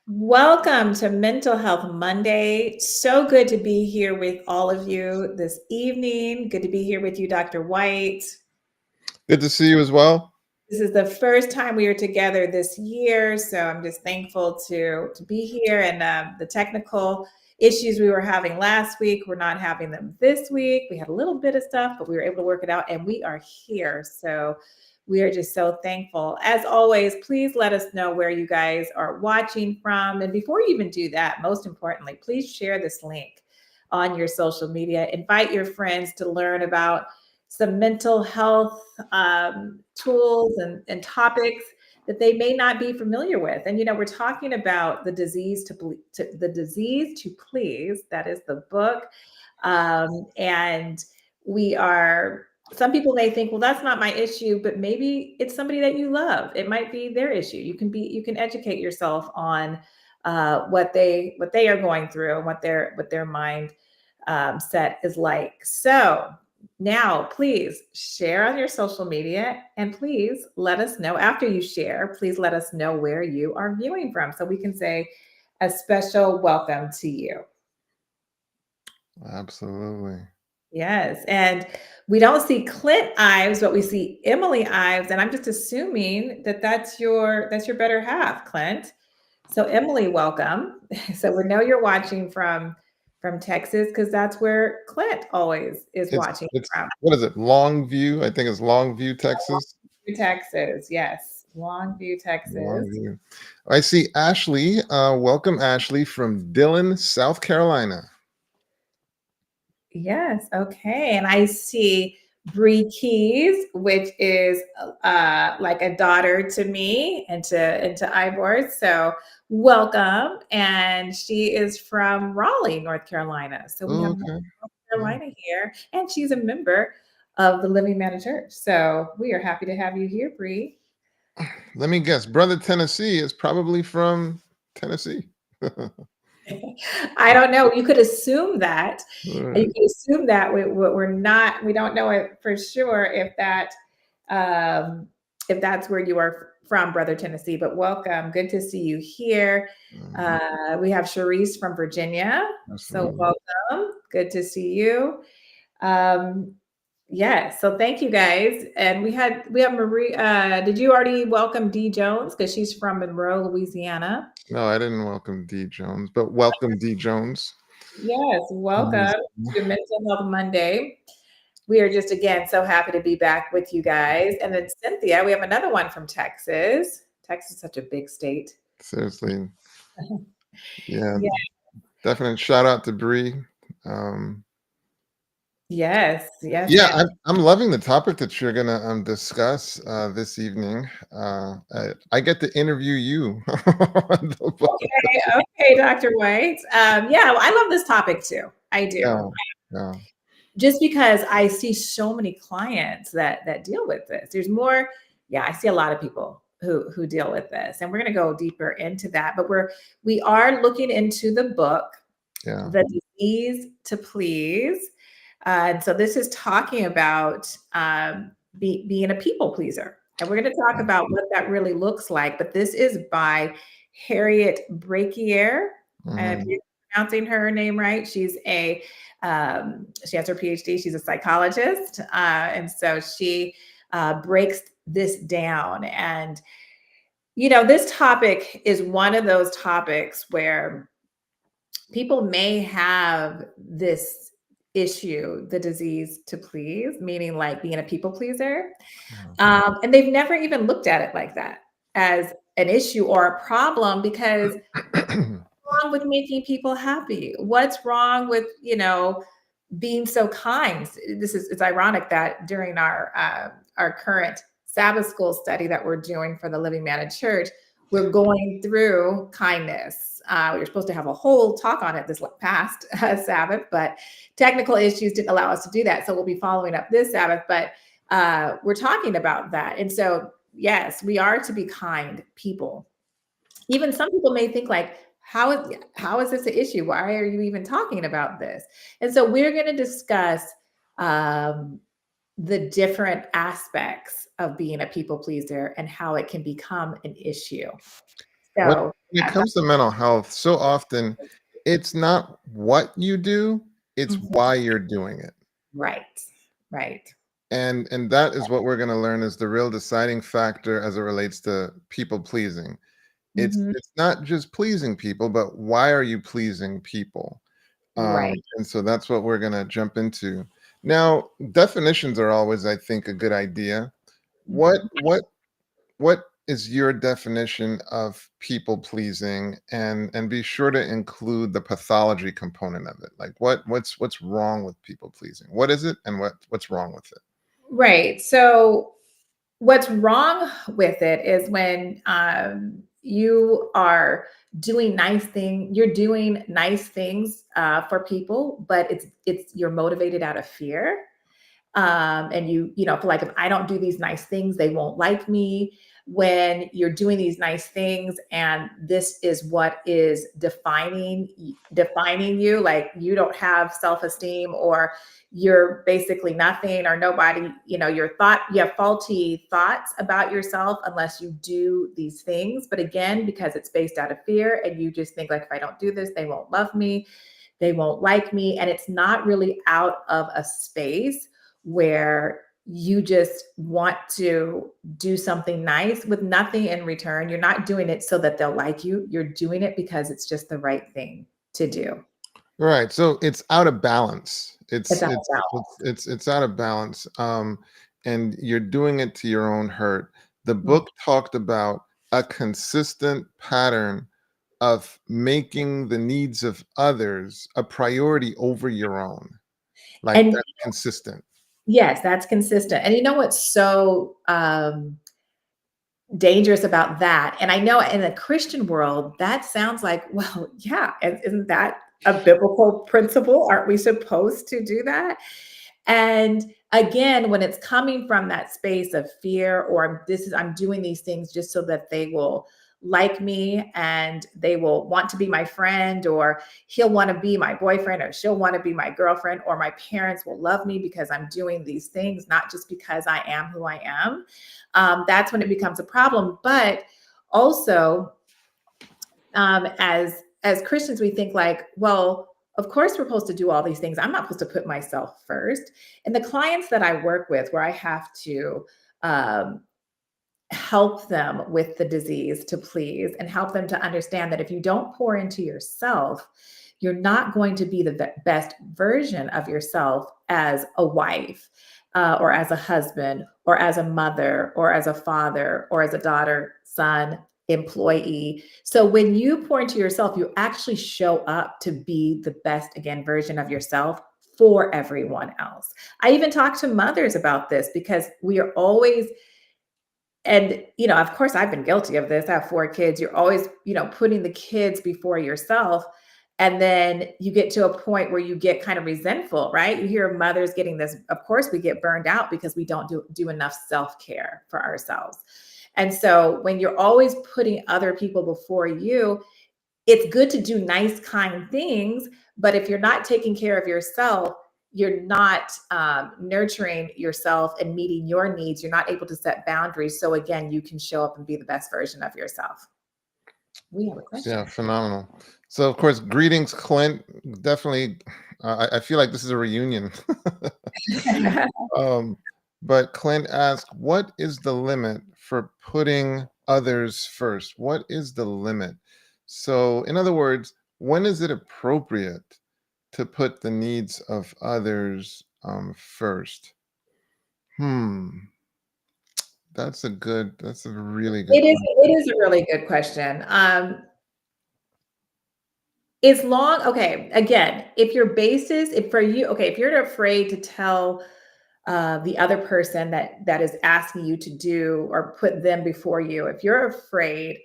Welcome to Mental Health Monday. So good to be here with all of you this evening. Good to be here with you, Dr. White. Good to see you as well. This is the first time we are together this year, so I'm just thankful to be here. And the technical issues we were having last week, we're not having them this week. We had a little bit of stuff, but we were able to work it out, and we are here. So we are just so thankful. As always, please let us know where you guys are watching from. And before you even do that, most importantly, please share this link on your social media. Invite your friends to learn about some mental health tools and topics that they may not be familiar with. And we're talking about the disease the disease to please. That is the book, and we are. Some people may think, well, that's not my issue, but maybe it's somebody that you love. It might be their issue. You can educate yourself on what they are going through and what their mind set is like. So now, please share on your social media and please let us know after you share, please let us know where you are viewing from so we can say a special welcome to you. Absolutely. Yes. And we don't see Clint Ives, but we see Emily Ives. And I'm just assuming that that's your better half, Clint. So Emily, welcome. So we know you're watching from Texas because that's where Clint always is It's watching it's from. what is it? Longview. I think it's Longview, Texas. Texas, yes. Longview, Texas. Longview. I see Ashley. Welcome, Ashley from Dillon, South Carolina. Yes, okay. And I see Bree Keys, which is like a daughter to me and to Ivor. So welcome. And she is from Raleigh, North Carolina. So we Oh, have okay. North Yeah. Carolina here, and she's a member of the Living Manor Church. So we are happy to have you here, Bree. Let me guess. Brother Tennessee is probably from Tennessee. I don't know. You could assume that. All You right. could assume that we're not. We don't know it for sure um, if that's where you are from, Brother Tennessee. But welcome. Good to see you here. Mhm. We have Cherise from Virginia. So Absolutely. welcome. Good to see you. Um, yes. So thank you guys. And we have Marie. Did you already welcome Dee Jones because she's from Monroe, Louisiana? No, I didn't welcome D Jones, but welcome D Jones. Yes, welcome to Mental Health Monday. We are just again so happy to be back with you guys. And then Cynthia, we have another one from Texas. Texas is such a big state. Seriously. Yeah. Yeah. Definite shout out to Bree. Um, Yes, yes, yeah, and I'm loving the topic that you're gonna discuss this evening. I get to interview you. On the book. okay, okay, Dr. White. Yeah, well, I love this topic too. I do. Yeah, yeah. Just because I see so many clients that deal with this. There's more, yeah, I see a lot of people who deal with this. And we're gonna go deeper into that. But we are looking into the book Yeah. The Disease to Please. And so this is talking about being a people pleaser. And we're going to talk about what that really looks like. But this is by Harriet Brachier. And if Mhm. you're pronouncing her name right, she has her PhD. She's a psychologist. And so she breaks this down. And, this topic is one of those topics where people may have this issue, the disease to please, meaning like being a people pleaser. Yeah. And they've never even looked at it like that as an issue or a problem because what's wrong with making people happy? What's wrong with, being so kind? It's ironic that during our current Sabbath school study that we're doing for the Living Manna Church, we're going through kindness. We were supposed to have a whole talk on it this past Sabbath, but technical issues didn't allow us to do that. So we'll be following up this Sabbath, but we're talking about that. And so, yes, we are to be kind people. Even some people may think like, how is this an issue? Why are you even talking about this? And so we're going to discuss um, the different aspects of being a people pleaser and how it can become an issue. What So it comes to mental health, so often it's not what you do, it's Mhm. why you're doing it. Right. Right. And that is what we're going to learn is the real deciding factor as it relates to people pleasing. It's Mhm. it's not just pleasing people, but why are you pleasing people? Right. And so that's what we're going to jump into. Now, definitions are always, I think, a good idea. What Mhm. what what is your definition of people pleasing? And be sure to include the pathology component of it. Like what's wrong with people pleasing? What is it and what's wrong with it? Right. So what's wrong with it is when you are you're doing nice things for people, but it's you're motivated out of fear, and feel like if I don't do these nice things, they won't like me. When you're doing these nice things and this is what is defining you, like you don't have self-esteem, or you're basically nothing or nobody, you have faulty thoughts about yourself unless you do these things. But again, because it's based out of fear and you just think like, if I don't do this, they won't love me, they won't like me. And it's not really out of a space where you just want to do something nice with nothing in return. You're not doing it so that they'll like you. You're doing it because it's just the right thing to do. Right. So it's out of balance. It's It's all it's about. it's out of balance. And you're doing it to your own hurt. The Mm. book talked about a consistent pattern of making the needs of others a priority over your own. Like And that's consistent. yes, that's consistent. And you know what's so dangerous about that? And I know in the Christian world, that sounds like, well, yeah, isn't that a biblical principle? Aren't we supposed to do that? And again, when it's coming from that space of fear, or I'm doing these things just so that they will like me and they will want to be my friend, or he'll want to be my boyfriend, or she'll want to be my girlfriend, or my parents will love me because I'm doing these things, not just because I am who I am. That's when it becomes a problem. But also, as Christians, we think like, well, of course we're supposed to do all these things. I'm not supposed to put myself first. And the clients that I work with, where I have to um, help them with the disease to please, and help them to understand that if you don't pour into yourself, you're not going to be the best version of yourself as a wife, or as a husband, or as a mother, or as a father, or as a daughter, son, employee. So when you pour into yourself, you actually show up to be the best, again, version of yourself for everyone else. I even talk to mothers about this because we are always, and of course I've been guilty of this. I have 4 kids. You're always, putting the kids before yourself. And then you get to a point where you get kind of resentful, right? You hear mothers getting this. Of course, we get burned out because we don't do enough self-care for ourselves. And so when you're always putting other people before you, it's good to do nice, kind things. But if you're not taking care of yourself, you're not nurturing yourself and meeting your needs. You're not able to set boundaries. So again, you can show up and be the best version of yourself. We have a Yeah, question. phenomenal. So of course, greetings, Clint. Definitely, I feel like this is a reunion. Um, but Clint asked, "What is the limit for putting others first? What is the limit?" So, in other words, when is it appropriate to put the needs of others first? Hmm, that's a really good It question. is a really good question. As long, okay, again, if your basis, if for you, okay, if you're afraid to tell the other person that is asking you to do or put them before you, if you're afraid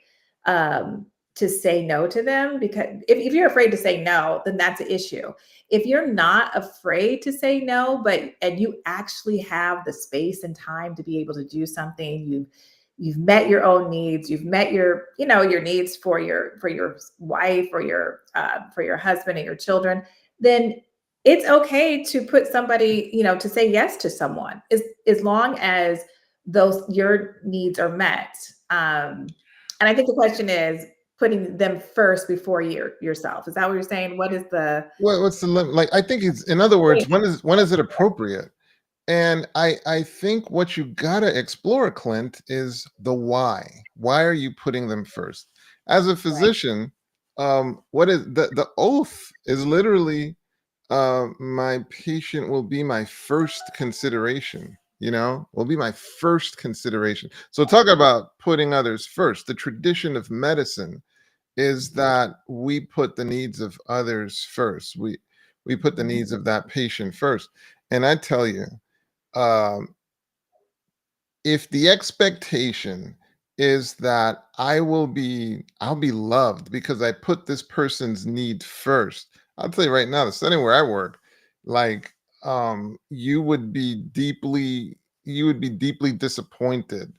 um, to say no to them, because if you're afraid to say no, then that's an issue. If you're not afraid to say no, and you actually have the space and time to be able to do something, you've met your own needs, you've met your needs for your wife, or for your husband and your children, then it's okay to put somebody, to say yes to someone, as long as those your needs are met. And I think the question is, putting them first before yourself? Is that what you're saying? What is the What's the limit? Like, I think it's, in other words, when is it appropriate? And I think what you gotta explore, Clint, is the why. Why are you putting them first? As a right? physician, what is the oath is literally, my patient will be my first consideration, will be my first consideration. So talk about putting others first. The tradition of medicine is that we put the needs of others first. We put the Mhm. needs of that patient first. And I tell you, um, if the expectation is that I'll be loved because I put this person's need first. I'll tell you right now, the setting where I work, like, you would be deeply disappointed.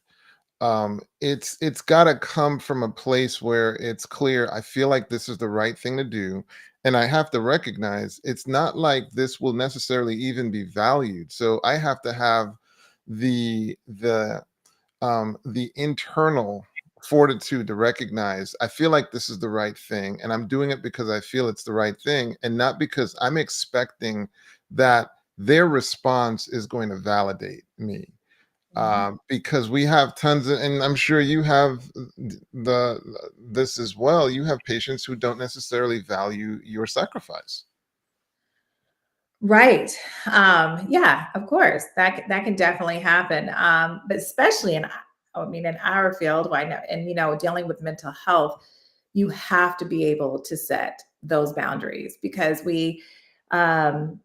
It's got to come from a place where it's clear I feel like this is the right thing to do, and I have to recognize it's not like this will necessarily even be valued. So I have to have the internal fortitude to recognize I feel like this is the right thing, and I'm doing it because I feel it's the right thing, and not because I'm expecting that their response is going to validate me. Mhm. Because we have tons of, and I'm sure you have the this as well. You have patients who don't necessarily value your sacrifice. Right. Yeah, of course. That can definitely happen. But especially I mean, in our field, why not? And dealing with mental health, you have to be able to set those boundaries because we um,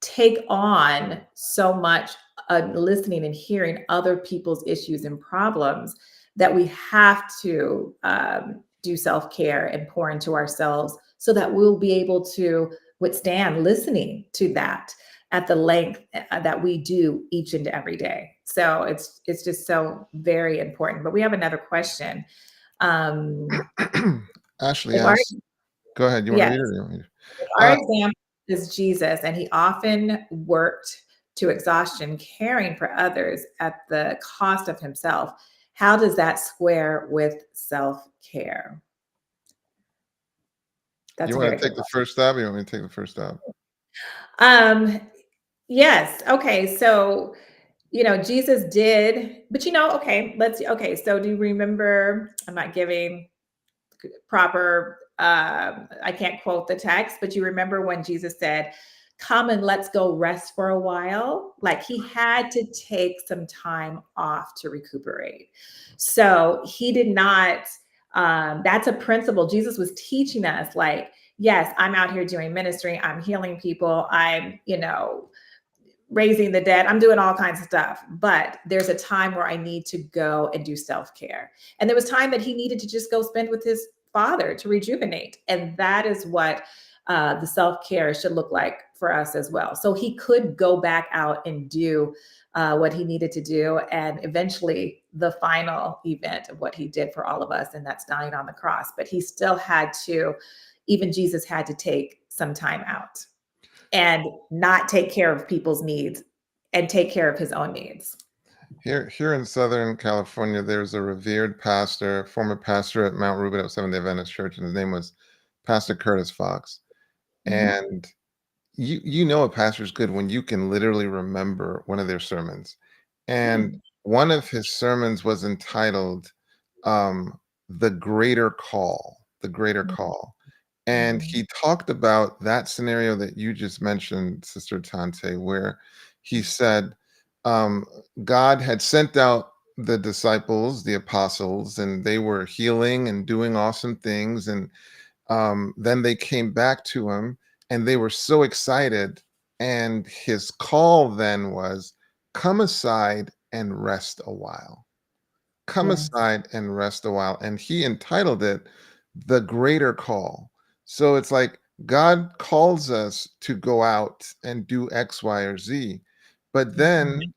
take on so much listening and hearing other people's issues and problems that we have to do self care and pour into ourselves so that we'll be able to withstand listening to that at the length that we do each and every day. So it's just so very important. But we have another question. Um, Ashley if our asks, go ahead. You want to Yes, read it? Or you want me to- if our example is Jesus, and he often worked to exhaustion, caring for others at the cost of himself, how does that square with self care? That's You a want very to good take the first stab? Or you want me to take the first stab? one. Yes. Okay. So, Jesus did, but okay, okay. So do you remember? I'm not giving proper, I can't quote the text, but you remember when Jesus said, "Come and let's go rest for a while." Like he had to take some time off to recuperate. So he did not, that's a principle. Jesus was teaching us, like, yes, I'm out here doing ministry, I'm healing people, I'm, raising the dead. I'm doing all kinds of stuff, but there's a time where I need to go and do self care. And there was time that he needed to just go spend with his father to rejuvenate. And that is what the self care should look like for us as well. So he could go back out and do what he needed to do. And eventually, the final event of what he did for all of us, and that's dying on the cross. But he still had to, even Jesus had to take some time out and not take care of people's needs and take care of his own needs. Here in Southern California, there's a revered pastor, former pastor at Mount Rubin Seventh-day Adventist Church, and his name was Pastor Curtis Fox. Mhm. And you know a pastor's good when you can literally remember one of their sermons. And Mm, one of his sermons was entitled, The Greater Call, The Greater mm, Call. And mhm, he talked about that scenario that you just mentioned, Sister Tante, where he said, um, God had sent out the disciples, the apostles, and they were healing and doing awesome things. And then they came back to him and they were so excited. And his call then was, come aside and rest a while. Come yes, aside and rest a while. And he entitled it The Greater Call. So it's like God calls us to go out and do X, Y, or Z. But mhm, then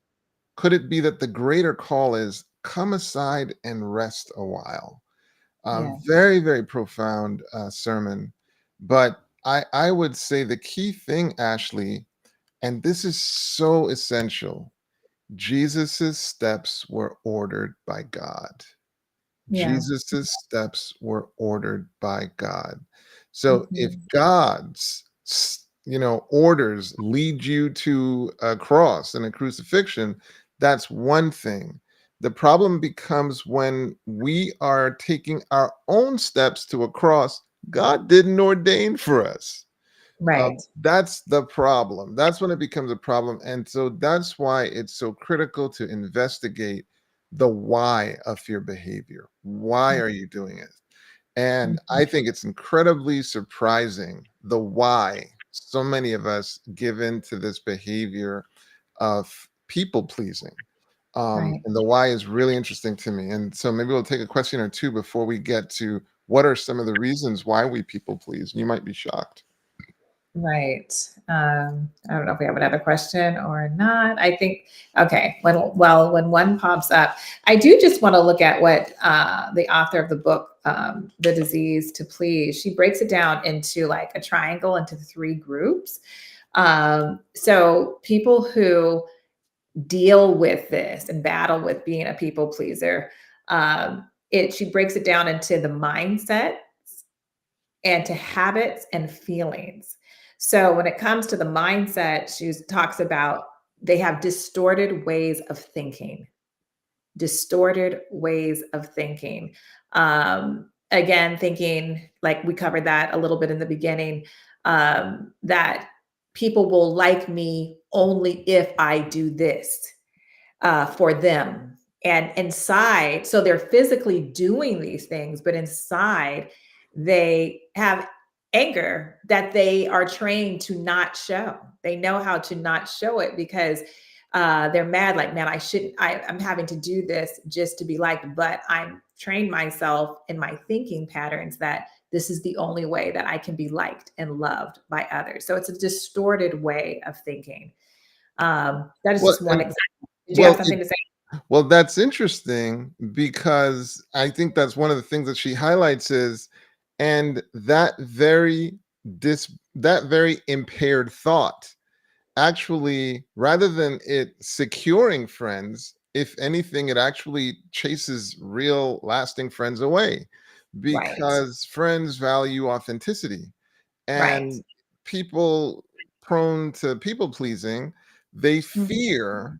could it be that the greater call is come aside and rest a while? yeah, Very, very profound sermon. But I would say the key thing, Ashley, and this is so essential, Jesus's steps were ordered by God. Yeah. Jesus's steps were ordered by God. So if Mhm. God's orders lead you to a cross and a crucifixion, that's one thing. The problem becomes when we are taking our own steps to a cross God didn't ordain for us. Right. That's the problem. That's when it becomes a problem. And so that's why it's so critical to investigate the why of your behavior. Why Mm, are you doing it? And mhm. I think it's incredibly surprising the why so many of us give into this behavior of people pleasing. Right. And the why is really interesting to me. And so maybe we'll take a question or two before we get to what are some of the reasons why we people please. You might be shocked. Right. I don't know if we have another question or not. I think, okay, when one pops up, I do just want to look at what the author of the book, The Disease to Please, she breaks it down into like a triangle into three groups. So people who deal with this and battle with being a people pleaser, she breaks it down into the mindset and to habits and feelings. So when it comes to the mindset, she talks about they have distorted ways of thinking, distorted ways of thinking. Again, thinking like we covered that a little bit in the beginning, that people will like me only if I do this for them. And inside, so they're physically doing these things, but inside, they have anger that they are trained to not show. They know how to not show it because they're mad, like, man, I'm having to do this just to be liked, but I'm trained myself in my thinking patterns that this is the only way that I can be liked and loved by others. So it's a distorted way of thinking. That is Well, just one and example. Did you have well, something to say? well, that's interesting because I think that's one of the things that she highlights is, and that very impaired thought actually, rather than it securing friends, if anything, it actually chases real lasting friends away Right, because friends value authenticity. right. And people prone to people pleasing, they Mhm. fear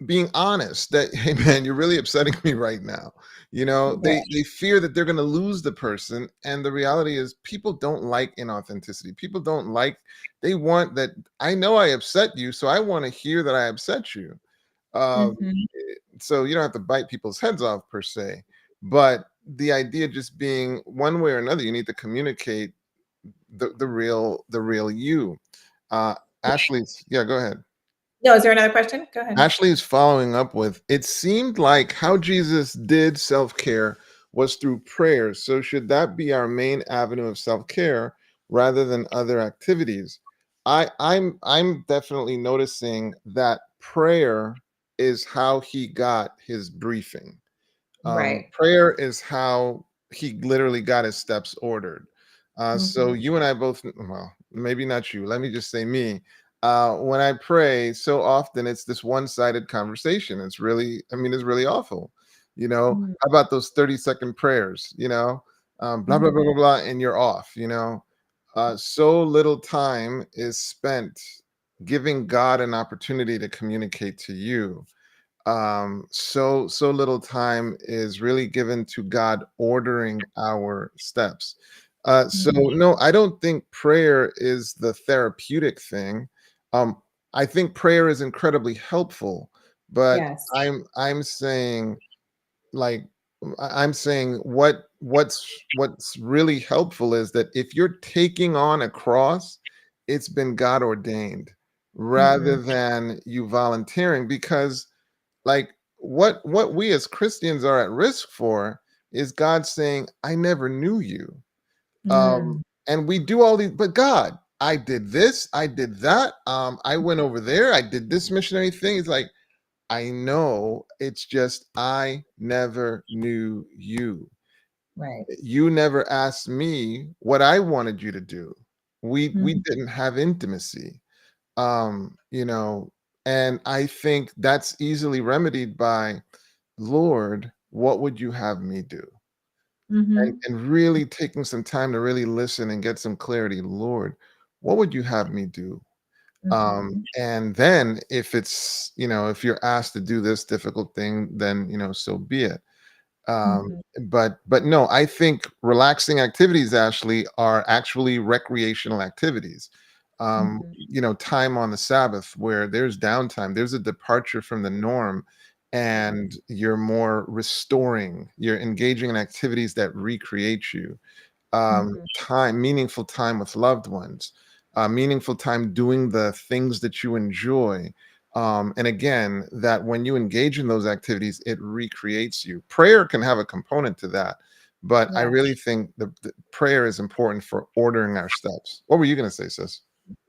being honest that, hey man, you're really upsetting me right now. Right. They fear that they're going to lose the person, and the reality is people don't like inauthenticity. People don't like, they want that, I know I upset you, so I want to hear that I upset you. um Mhm. so you don't have to bite people's heads off per se, but the idea just being one way or another, you need to communicate the real you. uh Ashley, yeah, go ahead. No, is there another question? Go ahead. Ashley is following up with, it seemed like how Jesus did self care was through prayer. So, should that be our main avenue of self care rather than other activities? I'm definitely noticing that prayer is how he got his briefing. Right. Prayer is how he literally got his steps ordered. So Mhm. you and I both, well, maybe not you. Let me just say me. When I pray, so often it's this one-sided conversation. It's really, I mean, it's really awful. Mhm. How about those 30-second prayers? Blah blah blah Mhm. blah blah, and you're off. So little time is spent giving God an opportunity to communicate to you. So little time is really given to God ordering our steps. So Mhm. no, I don't think prayer is the therapeutic thing. I think prayer is incredibly helpful, but Yes. I'm saying, like, I'm saying what's really helpful is that if you're taking on a cross, it's been God ordained rather Mhm. than you volunteering, because, like, what we as Christians are at risk for is God saying, I never knew you. Mm. And we do all these, but God, I did this, I did that, I went over there, I did this missionary thing. It's like, I know, it's just I never knew you. Right. You never asked me what I wanted you to do. We Mhm. didn't have intimacy. um you know and I think that's easily remedied by, Lord, what would you have me do? Mhm. And really taking some time to really listen and get some clarity. Lord, what would you have me do? Mhm. And then if it's, if you're asked to do this difficult thing, then, so be it. Um, Mhm. but no, I think relaxing activities actually are actually recreational activities. Mhm. Time on the Sabbath where there's downtime, there's a departure from the norm, Yeah. and you're more restoring, you're engaging in activities that recreate you. Mhm. Meaningful time with loved ones, meaningful time doing the things that you enjoy. And again, that when you engage in those activities, it recreates you. Prayer can have a component to that, but I Yeah. really think the prayer is important for ordering our steps. What were you going to say, sis?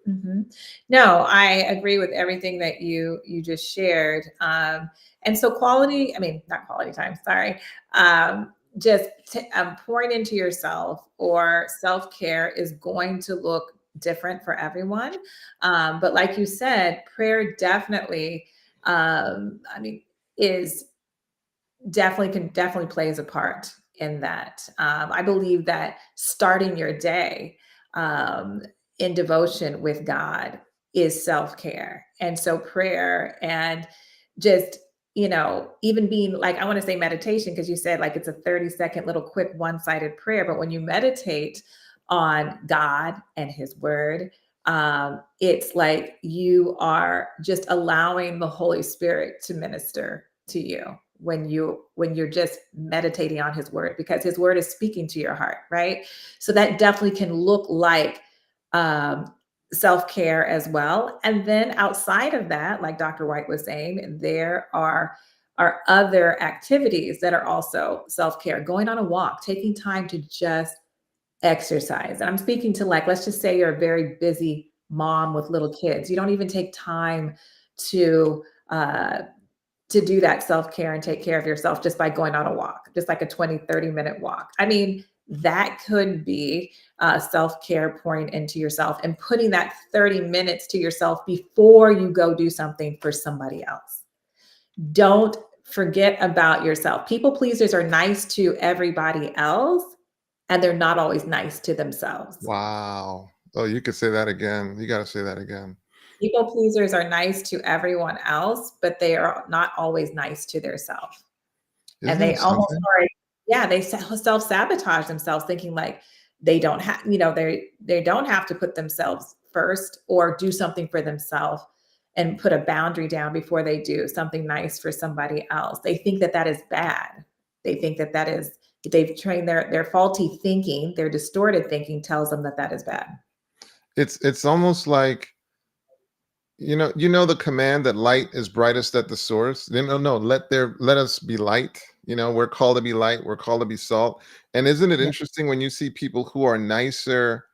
Mhm. No, I agree with everything that you just shared. And so quality, I mean, not quality time, sorry. Just pouring into yourself or self-care is going to look different for everyone. But like you said, prayer definitely, I mean, is definitely plays a part in that. I believe that starting your day um, in devotion with God is self care, and so prayer and just even being like I want to say meditation because you said like it's a 30-second little quick one-sided prayer, but when you meditate on God and His Word. It's like you are just allowing the Holy Spirit to minister to you when you're just meditating on his word because his word is speaking to your heart, right? So that definitely can look like um self-care as well. And then outside of that, like Dr. White was saying, there are other activities that are also self-care, going on a walk, taking time to just exercise. And I'm speaking to like, let's just say you're a very busy mom with little kids. You don't even take time to uh, to do that self-care and take care of yourself just by going on a walk, just like a 20-30 minute walk. I mean, that could be self-care pouring into yourself and putting that 30 minutes to yourself before you go do something for somebody else. Don't forget about yourself. People pleasers are nice to everybody else and they're not always nice to themselves. Wow. Oh, you could say that again. You got to say that again. People pleasers are nice to everyone else, but they are not always nice to their self. And Isn't they that almost something? are, yeah, they self-sabotage themselves thinking like they don't have, they don't have to put themselves first or do something for themselves and put a boundary down before they do something nice for somebody else. They think that that is bad. They think that that is they've trained their faulty thinking, their distorted thinking tells them that that is bad. It's almost like the command that light is brightest at the source. No, let us be light. We're called to be light. We're called to be salt. And isn't it Yeah. interesting when you see people who are nicer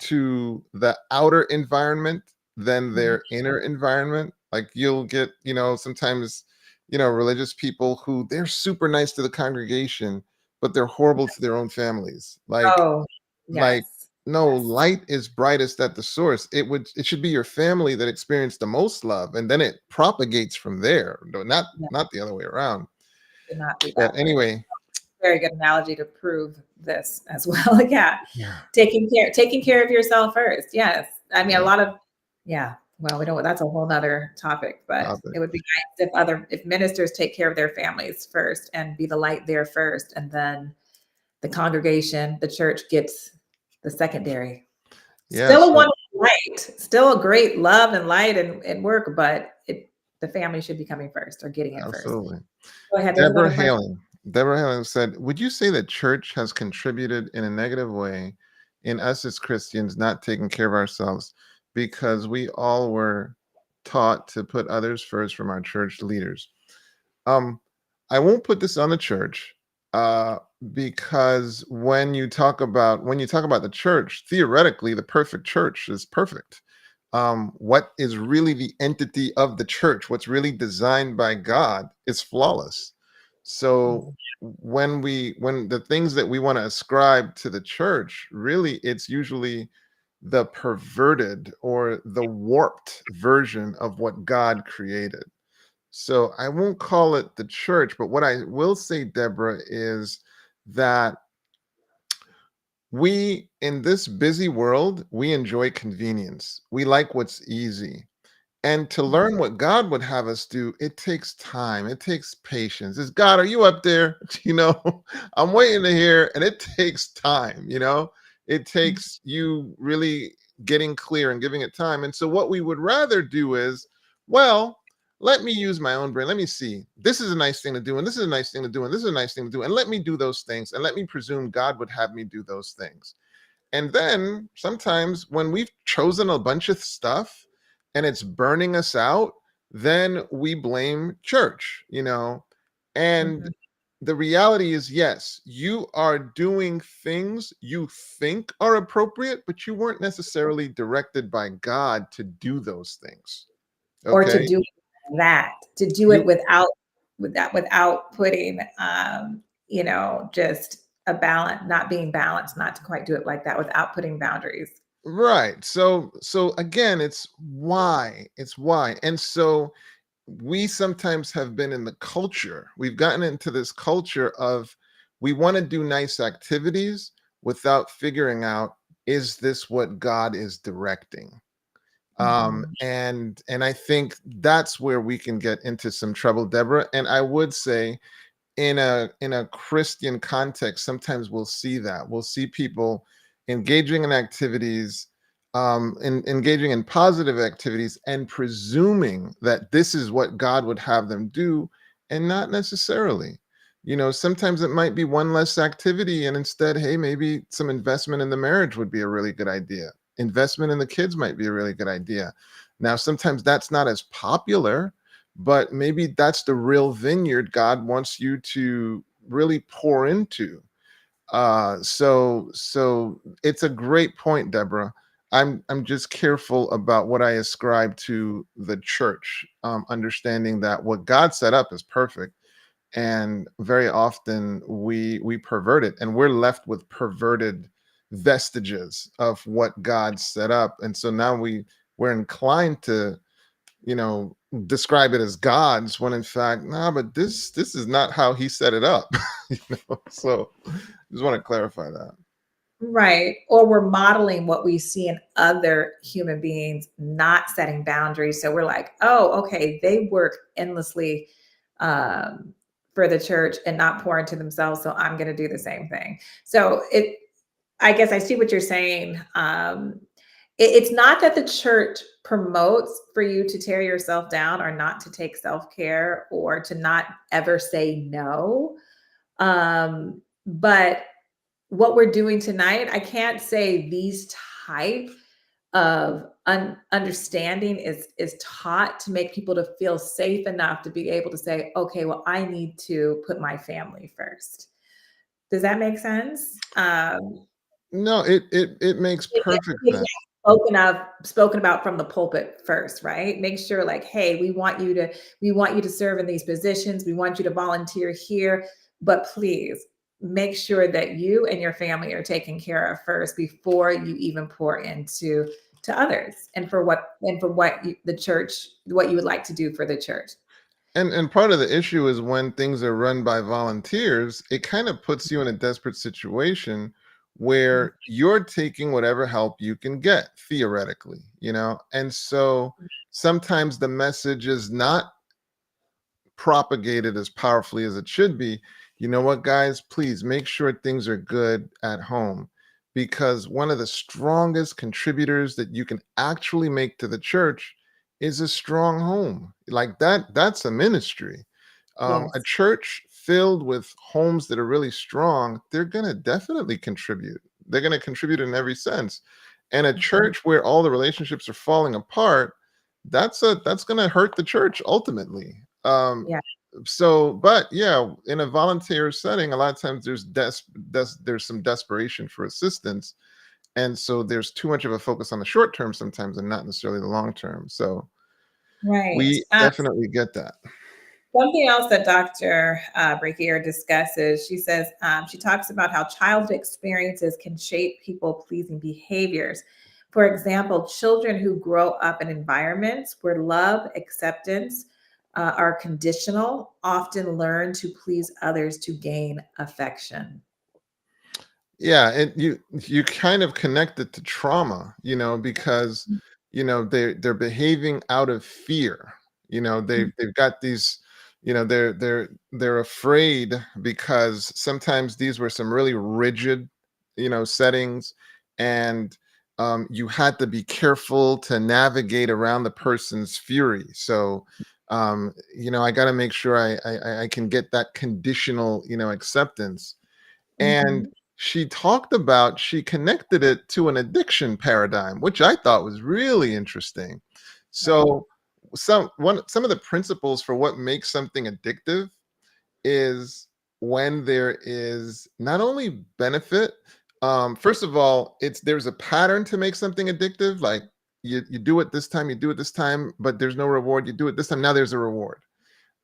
to the outer environment than Mhm. their inner environment? Like you'll get, sometimes, religious people who they're super nice to the congregation, but they're horrible to their own families. Oh, Like, yes. no, Yes. light is brightest at the source. It should be your family that experience the most love, and then it propagates from there. No, not Yeah, not the other way around. should not be But that way. anyway, Very good analogy to prove this as well. Yeah. yeah, Taking care of yourself first. Yes. I mean, a yeah, lot of, yeah. Well, we don't, that's a whole nother topic, but topic. it would be nice if ministers take care of their families first and be the light there first. And then the congregation, the church gets the secondary. Yeah, Still a so wonderful light, still a great love and light and work, but the family should be coming first or getting it first. absolutely. Go ahead. There's Deborah another question. Hailing. Deborah Hailing said, "Would you say that church has contributed in a negative way in us as Christians not taking care of ourselves because we all were taught to put others first from our church leaders?" Um, I won't put this on the church, uh, because when you talk about the church, theoretically, the perfect church is perfect. What is really the entity of the church, what's really designed by God, is flawless. So when the things that we want to ascribe to the church, really, it's usually the perverted or the warped version of what God created. So I won't call it the church, but what I will say, Deborah, is that we, in this busy world, we enjoy convenience. We like what's easy. And to learn what God would have us do, it takes time. It takes patience. It's God, are you up there? I'm waiting to hear, and it takes time. It takes you really getting clear and giving it time. And so, what we would rather do is, well, let me use my own brain. Let me see. This is a nice thing to do, and this is a nice thing to do, and this is a nice thing to do. And let me do those things, and let me presume God would have me do those things. And then sometimes when we've chosen a bunch of stuff and it's burning us out, then we blame church. And Mhm. the reality is, yes, you are doing things you think are appropriate, but you weren't necessarily directed by God to do those things. Or to Okay. do that, to do You it without putting, just a balance, not being balanced, not to quite do it like that without putting boundaries. right. So again, it's why. It's why. And so we sometimes have been in the culture. We've gotten into this culture of we want to do nice activities without figuring out, is this what God is directing? Mhm. And I think that's where we can get into some trouble, Deborah. And I would say in a Christian context, sometimes we'll see that. We'll see people engaging in activities, engaging in positive activities, and presuming that this is what God would have them do, and not necessarily. Sometimes it might be one less activity, and instead, hey, maybe some investment in the marriage would be a really good idea. Investment in the kids might be a really good idea. Now, sometimes that's not as popular, but maybe that's the real vineyard God wants you to really pour into. So it's a great point, Deborah. I'm just careful about what I ascribe to the church, understanding that what God set up is perfect, and very often we pervert it, and we're left with perverted vestiges of what God set up, and so now we're inclined to you know, describe it as God's when in fact, nah, but this is not how he set it up. So just want to clarify that. Right. Or we're modeling what we see in other human beings not setting boundaries. So we're like, oh, okay, they work endlessly um, for the church and not pour into themselves. So I'm going to do the same thing. So I guess I see what you're saying. It's not that the church promotes for you to tear yourself down or not to take self care or to not ever say no. But what we're doing tonight, I can't say these type of understanding is taught to make people to feel safe enough to be able to say, okay, well, I need to put my family first. Does that make sense? No, it makes perfect It's sense. spoken about from the pulpit first, right? Make sure like, hey, we want you to serve in these positions. We want you to volunteer here, but please make sure that you and your family are taken care of first before you even pour into to others and for what the church what you would like to do for the church. And part of the issue is when things are run by volunteers, it kind of puts you in a desperate situation Mhm. where you're taking whatever help you can get theoretically. And so sometimes the message is not propagated as powerfully as it should be. You know what, guys? Please make sure things are good at home, because one of the strongest contributors that you can actually make to the church is a strong home. Like that's a ministry. A Yes. church filled with homes that are really strong, they're going to definitely contribute. They're going to contribute in every sense. And a Mhm. church where all the relationships are falling apart, that's going to hurt the church ultimately. Yeah. But yeah, in a volunteer setting, a lot of times there's some desperation for assistance, and so there's too much of a focus on the short term sometimes, and not necessarily the long term. So Right. we definitely get that. Something else that Dr. Brachier discusses, she says, she talks about how childhood experiences can shape people pleasing behaviors. For example, children who grow up in environments where love, acceptance, are conditional, often learn to please others to gain affection. Yeah, and you kind of connect it to trauma, because they're behaving out of fear. They've got these, they're afraid because sometimes these were some really rigid, settings, and you had to be careful to navigate around the person's fury. So I got to make sure I can get that conditional, acceptance. And Mhm. she connected it to an addiction paradigm, which I thought was really interesting. Right. So some of the principles for what makes something addictive is when there is not only benefit. First of all, there's a pattern to make something addictive. Like you do it this time, you do it this time, but there's no reward. You do it this time, now there's a reward.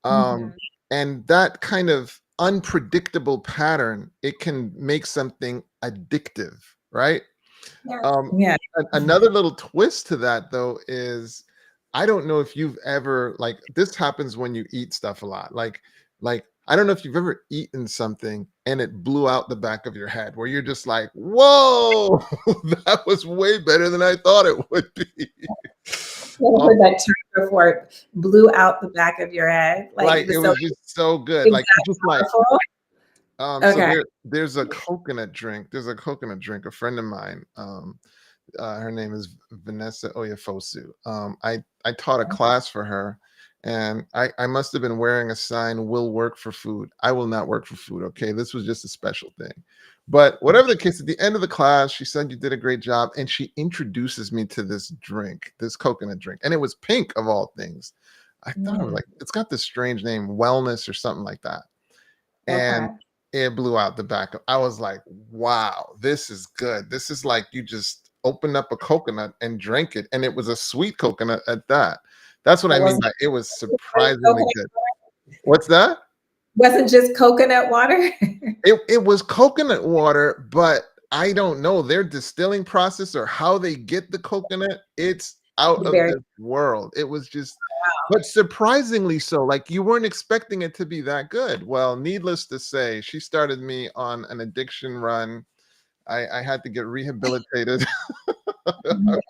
um, Mhm. and that kind of unpredictable pattern, it can make something addictive, right? Yeah. um, Yeah. Another little twist to that, though, is I don't know if you've ever, like, this happens when you eat stuff a lot, like I don't know if you've ever eaten something and it blew out the back of your head, where you're just like, whoa, that was way better than I thought it would be. Never um, heard that term before. It blew out the back of your head. Like like it it was so was just so good, it was like just that like powerful. So Okay. there's a coconut drink. There's a coconut drink. A friend of mine, her name is Vanessa Oyafosu. I taught a class for her, and I must have been wearing a sign, "Will work for food. I will not work for food." Okay, this was just a special thing. But whatever the case, at the end of the class, she said, "You did a great job," and she introduces me to this drink, this coconut drink, and it was pink of all things. I thought it was Mm, like, it's got this strange name, Wellness or something like that, and okay. it blew out the back of, I was like, wow, this is good. This is like you just opened up a coconut and drank it, and it was a sweet coconut at that. That's what It I mean wasn't by it was just surprisingly coconut, good. What's that? wasn't just coconut water. It was coconut water, but I don't know their distilling process or how they get the coconut. It's out of Very this world. It was just, but surprisingly so. Like, you weren't expecting it to be that good. Well, needless to say, she started me on an addiction run. I had to get rehabilitated. the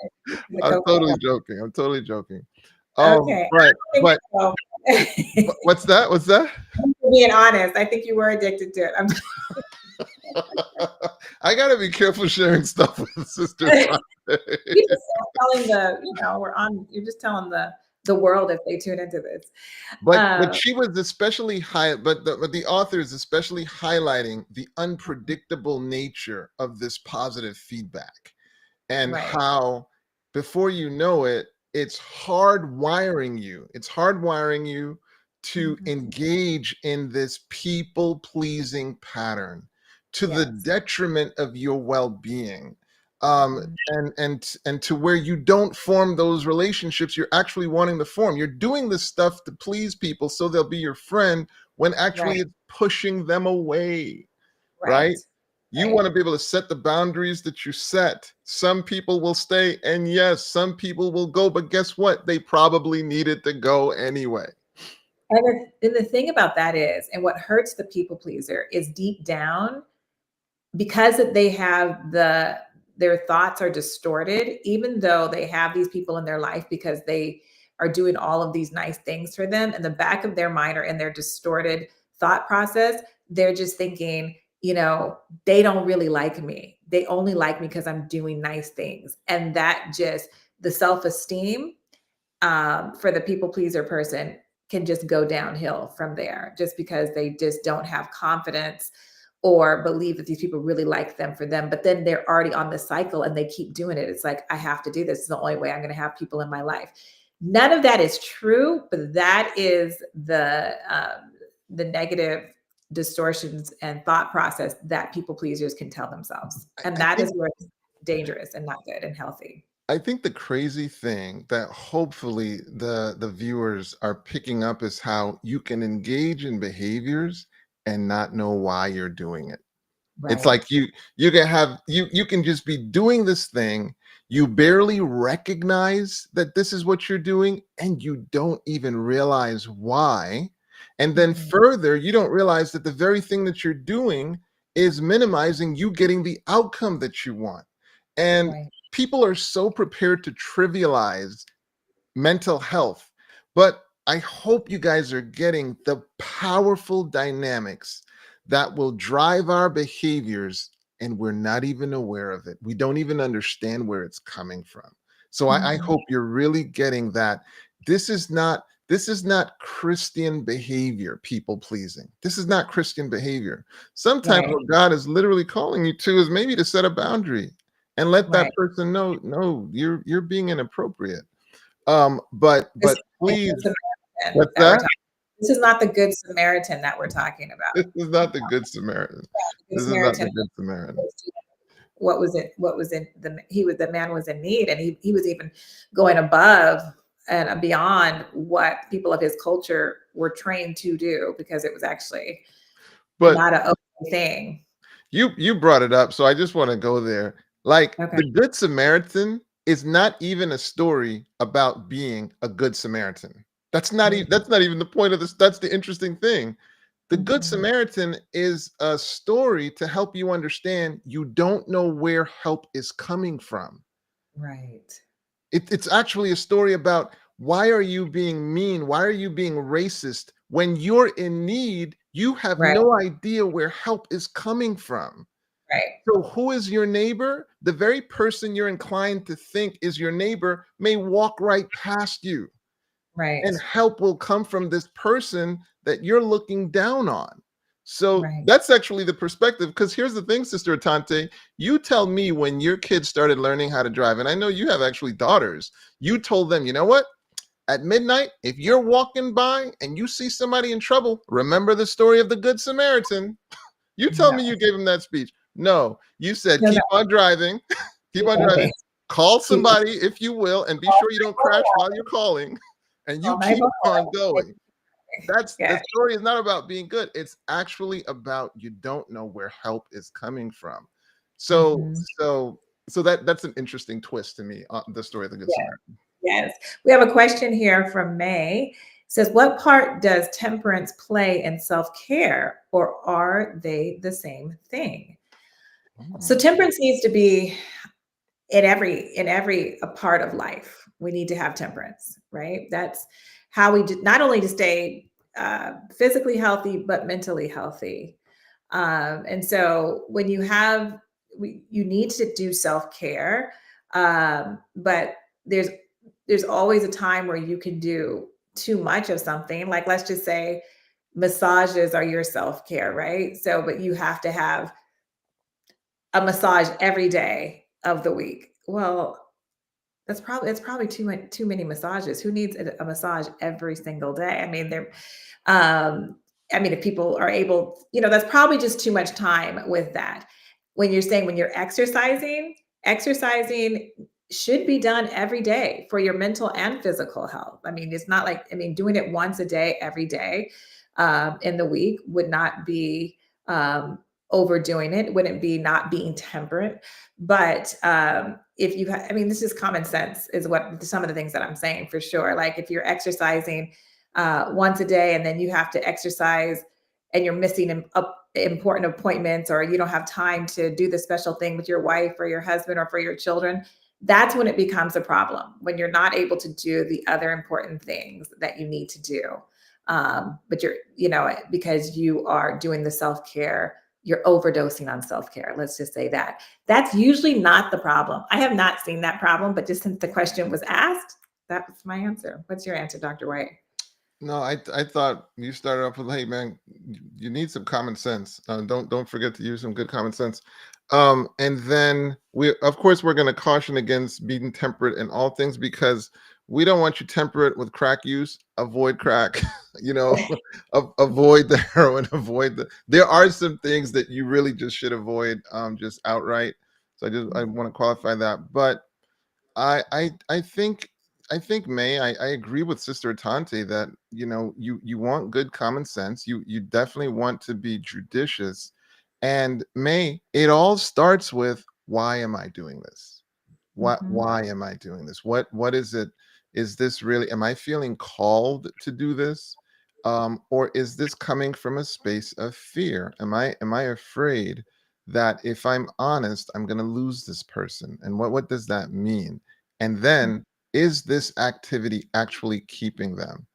I'm totally coconut. joking. I'm totally joking. Okay. But I think but so. what's that? What's that? Being honest, I think you were addicted to it. I gotta be careful sharing stuff with Sister Sunday. You just telling we're on. You're just telling the world if they tune into this. But Um, she was especially high, but the author is especially highlighting the unpredictable nature of this positive feedback, and right. how before you know it, it's hardwiring you to Mhm. engage in this people pleasing pattern to the Yes. detriment of your well-being, Mhm. and to where you don't form those relationships you're actually wanting to form. You're doing this stuff to please people so they'll be your friend, when actually Right. it's pushing them away, right? Right. You Right. want to be able to set the boundaries that you set. Some people will stay, and yes, some people will go, but guess what? They probably needed to go anyway. And the thing about that is, and what hurts the people pleaser is deep down, because they have their thoughts are distorted, even though they have these people in their life because they are doing all of these nice things for them, in the back of their mind or in their distorted thought process, they're just thinking, they don't really like me, they only like me because I'm doing nice things. And that just, the self-esteem, for the people pleaser person, can just go downhill from there, just because they just don't have confidence or believe that these people really like them for them. But then they're already on the cycle and they keep doing it. It's like, I have to do this. It's the only way I'm going to have people in my life. None of that is true, but that is the negative distortions and thought process that people pleasers can tell themselves, I, and I that think is where it's dangerous and not good and healthy. I think the crazy thing that hopefully the viewers are picking up is how you can engage in behaviors and not know why you're doing it. It's Right. like you can have you can just be doing this thing, you barely recognize that this is what you're doing, and you don't even realize why. And then Mhm. further, you don't realize that the very thing that you're doing is minimizing you getting the outcome that you want. And Right. people are so prepared to trivialize mental health. But I hope you guys are getting the powerful dynamics that will drive our behaviors, and we're not even aware of it. We don't even understand where it's coming from. So I Mhm. hope you're really getting that this is not Christian behavior, people pleasing. This is not Christian behavior. Sometimes Right. what God is literally calling you to is maybe to set a boundary and let that Right. person know, no, you're being inappropriate. This But is please, the Samaritan what's that we're that? talking. This is not the good Samaritan that we're talking about. This is not the Good Samaritan. The good This is not the Samaritan Good Samaritan. was what was in the man was in need, and he was even going above and beyond what people of his culture were trained to do, because it was actually But not a okay thing. you brought it up, so I just want to go there. Like Okay. the Good Samaritan is not even a story about being a good Samaritan. That's not even the point of this. That's the interesting thing. The Good Mhm. Samaritan is a story to help you understand you don't know where help is coming from. Right. It's actually a story about why are you being mean? Why are you being racist? When you're in need, you have Right. no idea where help is coming from. Right. So, who is your neighbor? The very person you're inclined to think is your neighbor may walk right past you, Right. and help will come from this person that you're looking down on. So Right. that's actually the perspective. Because here's the thing, Sister Atante, you tell me when your kids started learning how to drive, and I know you have actually daughters, you told them, you know what? At midnight, if you're walking by and you see somebody in trouble, remember the story of the Good Samaritan. You tell No. me you gave him that speech. No, you said, No, no. keep on driving, keep on driving, Okay. call Keep somebody if you will, and be call sure you don't crash while you're calling, and you keep 911. on going. That's the Okay. story is not about being good. It's actually about you don't know where help is coming from. So, Mhm. that's an interesting twist to me, the story of the Good Yeah. Samaritan. Yes. We have a question here from May. It says, what part does temperance play in self-care, or are they the same thing? So Mm. temperance needs to be in every a part of life. We need to have temperance, right? That's how we do, not only to stay physically healthy, but mentally healthy. And so when you have, you need to do self care, but there's there's always a time where you can do too much of something. Like, let's just say massages are your self care, right? So, but you have to have a massage every day of the week. Well, it's probably too many massages. Who needs a massage every single day? I mean, um, if people are able, that's probably just too much time with that. When you're saying when you're exercising should be done every day for your mental and physical health. I mean, it's not like, doing it once a day, every day, in the week would not be um, overdoing it, wouldn't be not being temperate. But if you, this is common sense, is what some of the things that I'm saying for sure. Like if you're exercising once a day, and then you have to exercise and you're missing important appointments, or you don't have time to do the special thing with your wife or your husband or for your children, that's when it becomes a problem, when you're not able to do the other important things that you need to do. But because you are doing the self-care, you're overdosing on self-care. Let's just say that. That's usually not the problem. I have not seen that problem, but just since the question was asked, that was my answer. What's your answer, Dr. White? No, I thought you started off with, hey man, you need some common sense. Don't forget to use some good common sense. And then we, of course, we're going to caution against being temperate in all things, because we don't want you temperate with crack use. Avoid crack, you know, avoid the heroin, avoid the. There are some things that you really just should avoid, just outright. So I want to qualify that, but I think May, I agree with Sister Tante that you want good common sense. You definitely want to be judicious, And it all starts with, why am I doing this? Mhm. Why am I doing this? What is it? Is this really, am I feeling called to do this? Or is this coming from a space of fear? Am I afraid that if I'm honest, I'm gonna lose this person? And what does that mean? And then, is this activity actually keeping them?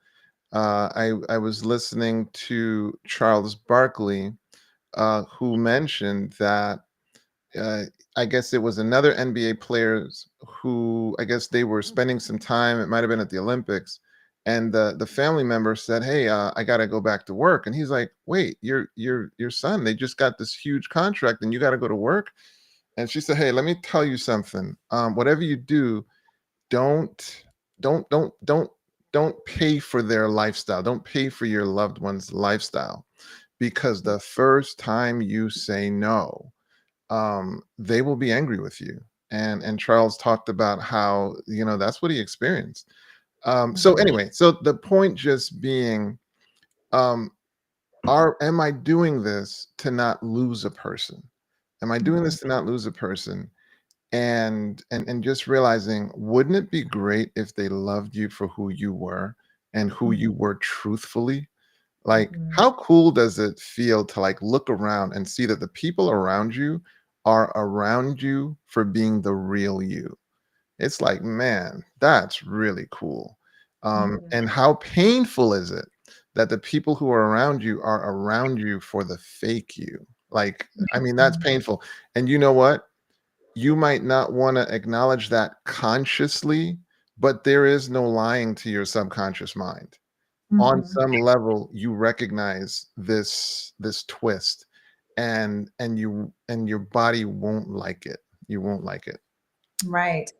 I was listening to Charles Barkley, who mentioned that, uh, I guess it was another NBA players who, I guess they were spending some time. It might have been at the Olympics, and the family member said, "Hey, I got to go back to work." And he's like, "Wait, your son? They just got this huge contract, and you got to go to work?" And she said, "Hey, let me tell you something. Whatever you do, don't don't don't don't don't pay for their lifestyle. Don't pay for your loved one's lifestyle, because the first time you say no, they will be angry with you." And Charles talked about how, that's what he experienced. So Mhm. anyway, so the point just being, um, am I doing this to not lose a person? Am I doing Mhm. this to not lose a person? And just realizing, wouldn't it be great if they loved you for who you were and who Mhm. you were truthfully? Like, Mhm. how cool does it feel to, like, look around and see that the people around you are around you for being the real you? It's like, man, that's really cool. Mhm. And how painful is it that the people who are around you are around you for the fake you? Like, I mean, that's Mhm. painful. And you know what? You might not want to acknowledge that consciously, but there is no lying to your subconscious mind. On Mhm. some level, you recognize this twist, and your body won't like it. You won't like it. Right.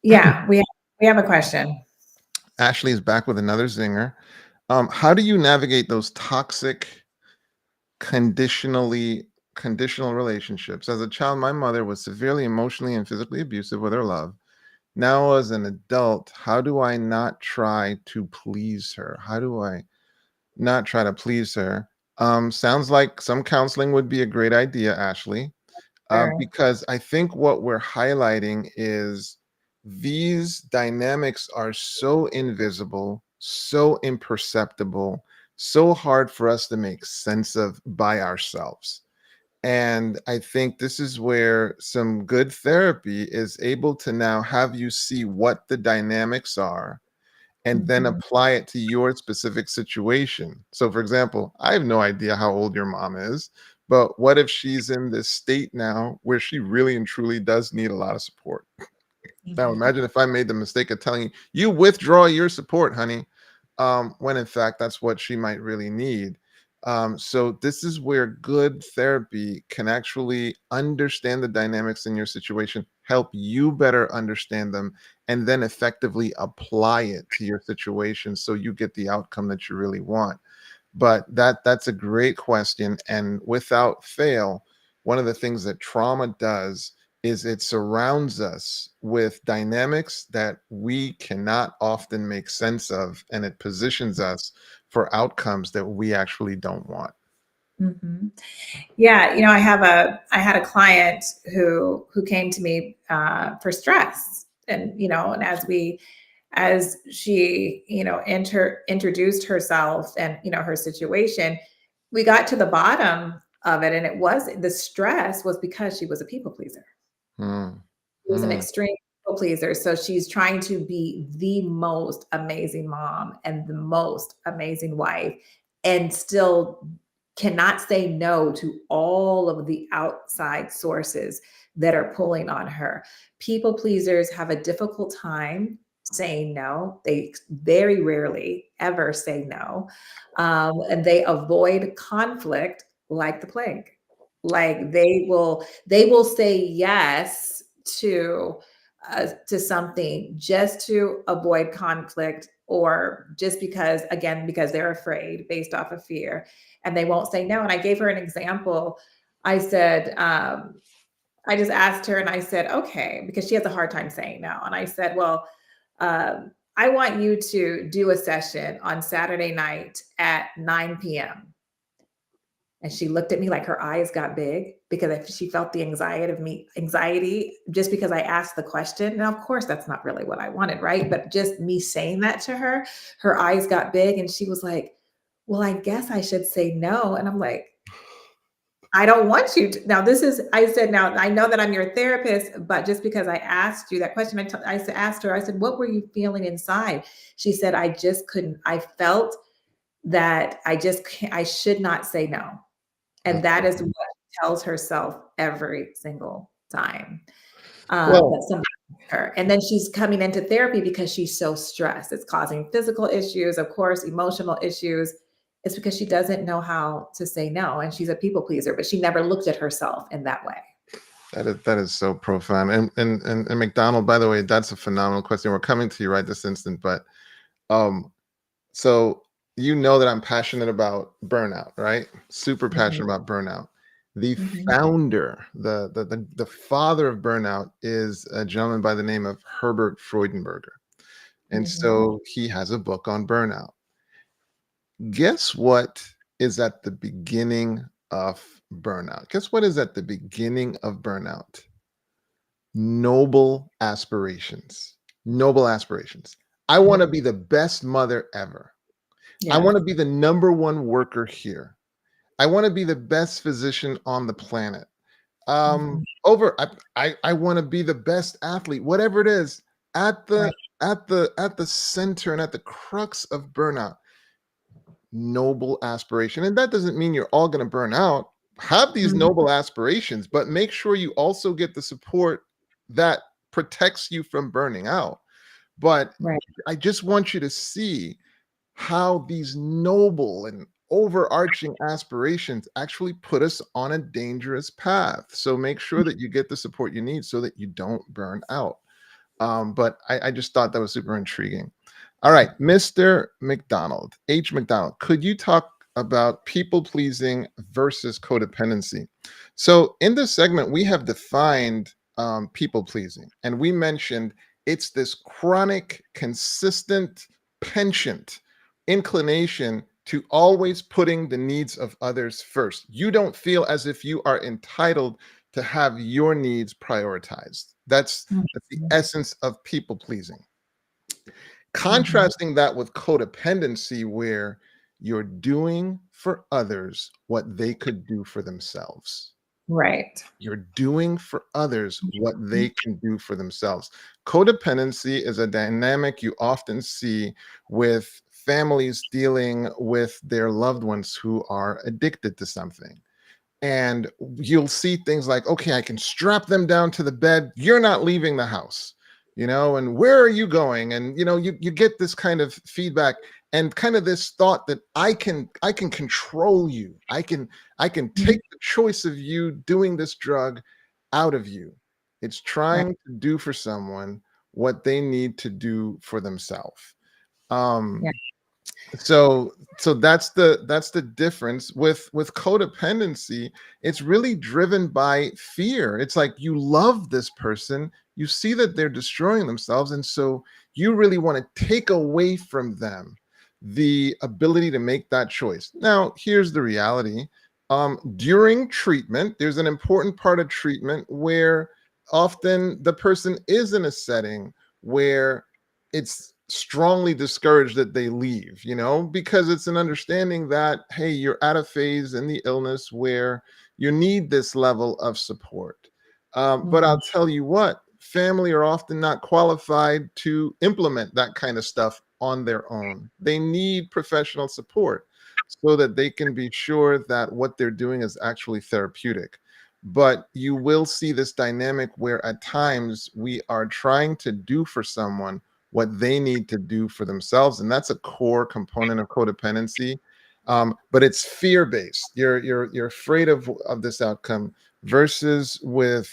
Yeah, we have a question. Ashley is back with another zinger. How do you navigate those toxic, conditional relationships? As a child, my mother was severely emotionally and physically abusive with her love. Now, as an adult, how do I not try to please her? How do I not try to please her? Sounds like some counseling would be a great idea, Ashley, Sure. because I think what we're highlighting is these dynamics are so invisible, so imperceptible, so hard for us to make sense of by ourselves. And I think this is where some good therapy is able to now have you see what the dynamics are and then Mhm. apply it to your specific situation. So, for example, I have no idea how old your mom is, but what if she's in this state now where she really and truly does need a lot of support? Now, Mhm. imagine if I made the mistake of telling you, you withdraw your support, honey, when in fact that's what she might really need. So, this is where good therapy can actually understand the dynamics in your situation, help you better understand them, and then effectively apply it to your situation so you get the outcome that you really want. But that's a great question, and without fail, one of the things that trauma does is it surrounds us with dynamics that we cannot often make sense of, and it positions us for outcomes that we actually don't want. Mhm. Yeah, I had a client who came to me for stress, and and as she introduced herself and her situation, we got to the bottom of it, and it was the stress was because she was a people pleaser. Hmm. She was an Hmm. extreme people pleaser, so she's trying to be the most amazing mom and the most amazing wife, and still cannot say no to all of the outside sources that are pulling on her. People pleasers have a difficult time saying no. They very rarely ever say no, and they avoid conflict like the plague. Like they will say yes to something just to avoid conflict, or just because, again, because they're afraid based off of fear, and they won't say no. And I gave her an example. I said, I just asked her and I said, okay, because she has a hard time saying no. And I said, well, I want you to do a session on Saturday night at 9 p.m. And she looked at me like her eyes got big because she felt the anxiety just because I asked the question. Now, of course, that's not really what I wanted, right? But just me saying that to her eyes got big and she was like, well, I guess I should say no. And I'm like, I don't want you to. Now, I said, now I know that I'm your therapist, but just because I asked you that question, asked her, I said, what were you feeling inside? She said, I just couldn't, I felt that I should not say no. And that is what she tells herself every single time Well, that somebody hits her. And then she's coming into therapy because she's so stressed. It's causing physical issues, of course, emotional issues. It's because she doesn't know how to say no. And she's a people pleaser, but she never looked at herself in that way. that is so profound. And McDonald, by the way, that's a phenomenal question. We're coming to you right this instant, but um, so you know that I'm passionate about burnout, right? Super passionate Mhm. about burnout. The Mhm. founder, the father of burnout is a gentleman by the name of Herbert Freudenberger. And Mhm. so he has a book on burnout. Guess what is at the beginning of burnout? Guess what is at the beginning of burnout? Noble aspirations. Noble aspirations. I want to Mhm. be the best mother ever. I Yes. want to be the number one worker here. I want to be the best physician on the planet. Mhm. Over I want to be the best athlete, whatever it is, at Right. the center and at the crux of burnout. Noble aspiration. And that doesn't mean you're all going to burn out. Have these Mhm. noble aspirations, but make sure you also get the support that protects you from burning out. But Right. I just want you to see how these noble and overarching aspirations actually put us on a dangerous path. So make sure that you get the support you need so that you don't burn out. But I just thought that was super intriguing. All right, Mr. McDonald, H. McDonald, could you talk about people pleasing versus codependency? So, in this segment, we have defined people pleasing, and we mentioned it's this chronic, consistent, penchant inclination to always putting the needs of others first. You don't feel as if you are entitled to have your needs prioritized. That's the Mhm. essence of people pleasing. Mhm. Contrasting that with codependency, where you're doing for others what they could do for themselves. Right. You're doing for others what Mhm. they can do for themselves. Codependency is a dynamic you often see with families dealing with their loved ones who are addicted to something. And you'll see things like, okay, I can strap them down to the bed, you're not leaving the house, and where are you going? And you get this kind of feedback and kind of this thought that I can control you, I can Mhm. take the choice of you doing this drug out of you. It's Right. trying to do for someone what they need to do for themselves. um Yeah. so that's the difference with codependency. It's really driven by fear. It's like you love this person, you see that they're destroying themselves, and so you really want to take away from them the ability to make that choice. Now, here's the reality. During treatment, there's an important part of treatment where often the person is in a setting where it's strongly discouraged that they leave, because it's an understanding that, hey, you're at a phase in the illness where you need this level of support. But Mhm. I'll tell you what, family are often not qualified to implement that kind of stuff on their own. They need professional support so that they can be sure that what they're doing is actually therapeutic. But you will see this dynamic where at times we are trying to do for someone what they need to do for themselves, and that's a core component of codependency. But it's fear-based. You're afraid of this outcome, versus with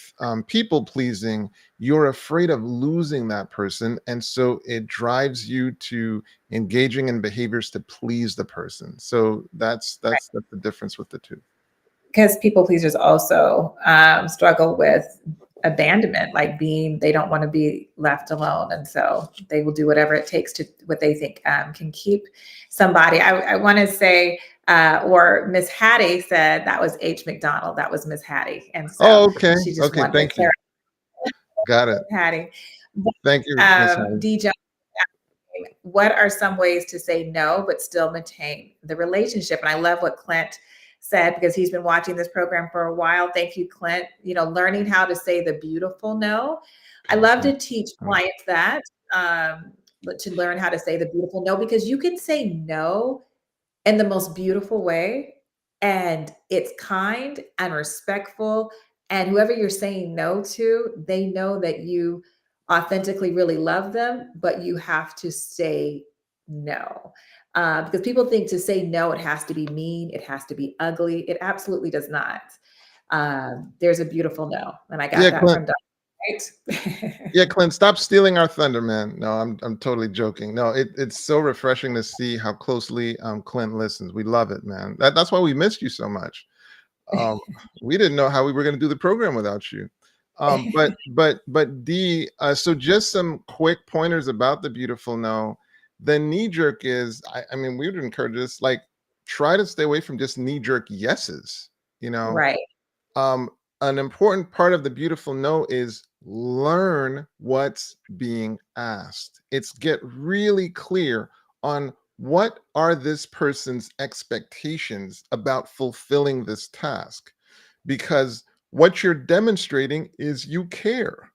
people pleasing, you're afraid of losing that person, and so it drives you to engaging in behaviors to please the person. So that's the difference with the two. Because people pleasers also struggle with abandonment, like they don't want to be left alone. And so they will do whatever it takes to what they think can keep somebody. I want to say Or Miss Hattie said that was H. McDonald. That was Miss Hattie. And so Oh, okay. she just Okay. wanted to Thank you. clarify Got it. Hattie. But, Thank you, Miss Hattie. DJ, what are some ways to say no but still maintain the relationship? And I love what Clint said, because he's been watching this program for a while. Thank you, Clint. Learning how to say the beautiful no. I love to teach clients that, to learn how to say the beautiful no, because you can say no in the most beautiful way, and it's kind and respectful, and whoever you're saying no to, they know that you authentically really love them, but you have to say no. Because people think to say no, it has to be mean, it has to be ugly. It absolutely does not. There's a beautiful no, and I got Yeah, that Clint. from Dr. Whyte. Yeah, Clint, stop stealing our thunder, man. No, I'm totally joking. No, it's so refreshing to see how closely Clint listens. We love it, man. That's why we missed you so much. Um, we didn't know how we were going to do the program without you. But D, so just some quick pointers about the beautiful no. The knee jerk is, I mean, we would encourage this, like, try to stay away from just knee jerk yeses. You know, Right. um, an important part of the beautiful no is learn what's being asked. It's get really clear on what are this person's expectations about fulfilling this task, because what you're demonstrating is you care.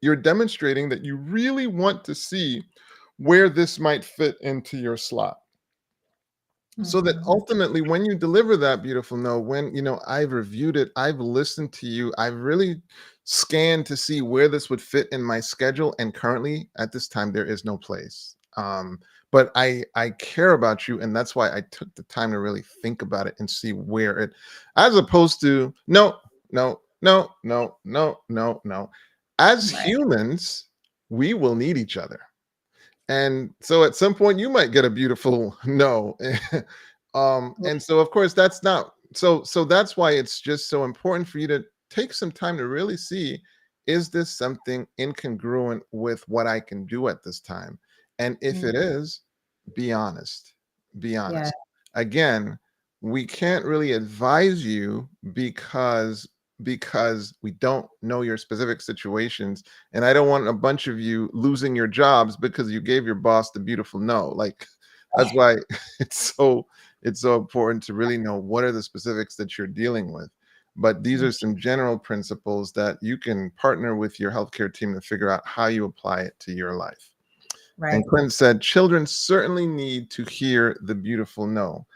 You're demonstrating that you really want to see where this might fit into your slot, so that Mhm. ultimately when you deliver that beautiful no, when I've reviewed it, I've listened to you, I've really scanned to see where this would fit in my schedule, and currently at this time there is no place, but I care about you, and that's why I took the time to really think about it and see where it, as opposed to no, no, no, no, no, no, no. As Right. humans, we will need each other, and so at some point you might get a beautiful no. And so of course that's not, so that's why it's just so important for you to take some time to really see, is this something incongruent with what I can do at this time? And if Mm, it is, be honest. Be yeah. honest. Again, we can't really advise you because we don't know your specific situations, and I don't want a bunch of you losing your jobs because you gave your boss the beautiful no. Like, that's why it's so important to really know what are the specifics that you're dealing with. But these Mm, are some general principles that you can partner with your healthcare team to figure out how you apply it to your life. And right. Clinton said, children certainly need to hear the beautiful no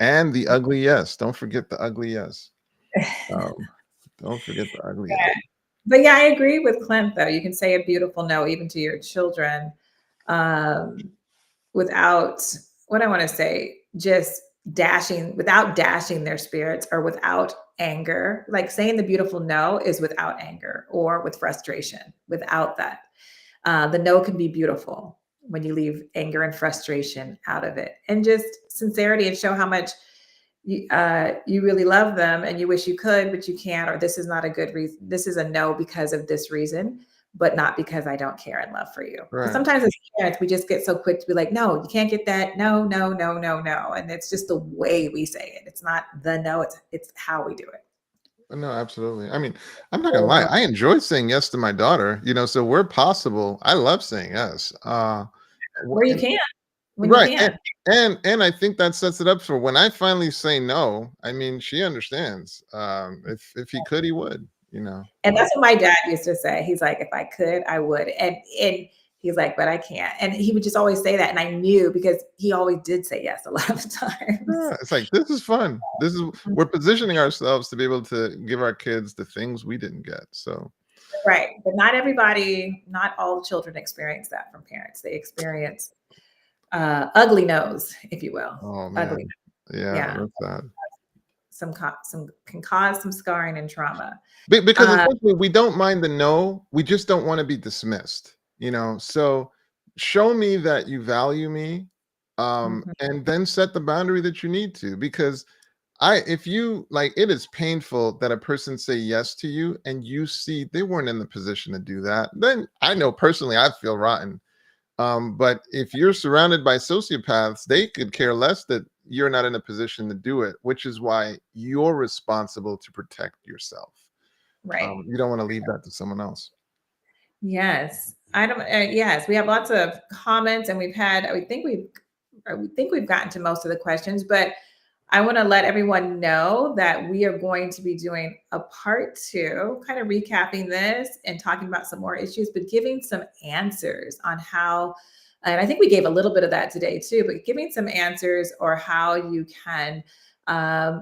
and the ugly yes. Don't forget the ugly yes. Um, don't forget the ugly yes. But yeah, I agree with Clint though. You can say a beautiful no even to your children, um, without, what I want to say, just without dashing their spirits or without anger. Like saying the beautiful no is without anger or with frustration. Without that, the no can be beautiful when you leave anger and frustration out of it, and just sincerity, and show how much you really love them and you wish you could, but you can't, or this is not a good reason. This is a no because of this reason, but not because I don't care and love for you. Because Right. sometimes as parents, we just get so quick to be like, no, you can't get that. No, no, no, no, no. And it's just the way we say it. It's not the no, it's how we do it. No, absolutely. I mean, I'm not gonna lie. I enjoy saying yes to my daughter. So where possible, I love saying yes. Where you can, when you Right. And, can. and I think that sets it up for when I finally say no. I mean, she understands. If he could, he would. And that's what my dad used to say. He's like, if I could, I would. And he's like, but I can't. And he would just always say that. And I knew, because he always did say yes a lot of times. Yeah, it's like, this is fun. We're positioning ourselves to be able to give our kids the things we didn't get. So, Right. But not everybody, not all children experience that from parents. They experience ugly nose, if you will. oh Ugly. man, yeah, Yeah. that's sad. Some can cause some scarring and trauma. Because Uh, essentially we don't mind the no, we just don't want to be dismissed. So show me that you value me, mhm. and then set the boundary that you need to. Because if you like, it is painful that a person say yes to you and you see they weren't in the position to do that. Then I know personally I feel rotten. But if you're surrounded by sociopaths, they could care less that you're not in a position to do it, which is why you're responsible to protect yourself. Right. You don't want to leave that to someone else. Yes. I don't, yes, we have lots of comments and we think we've gotten to most of the questions, but I want to let everyone know that we are going to be doing a part 2, kind of recapping this and talking about some more issues, but giving some answers on how, and I think we gave a little bit of that today too, but giving some answers or how you can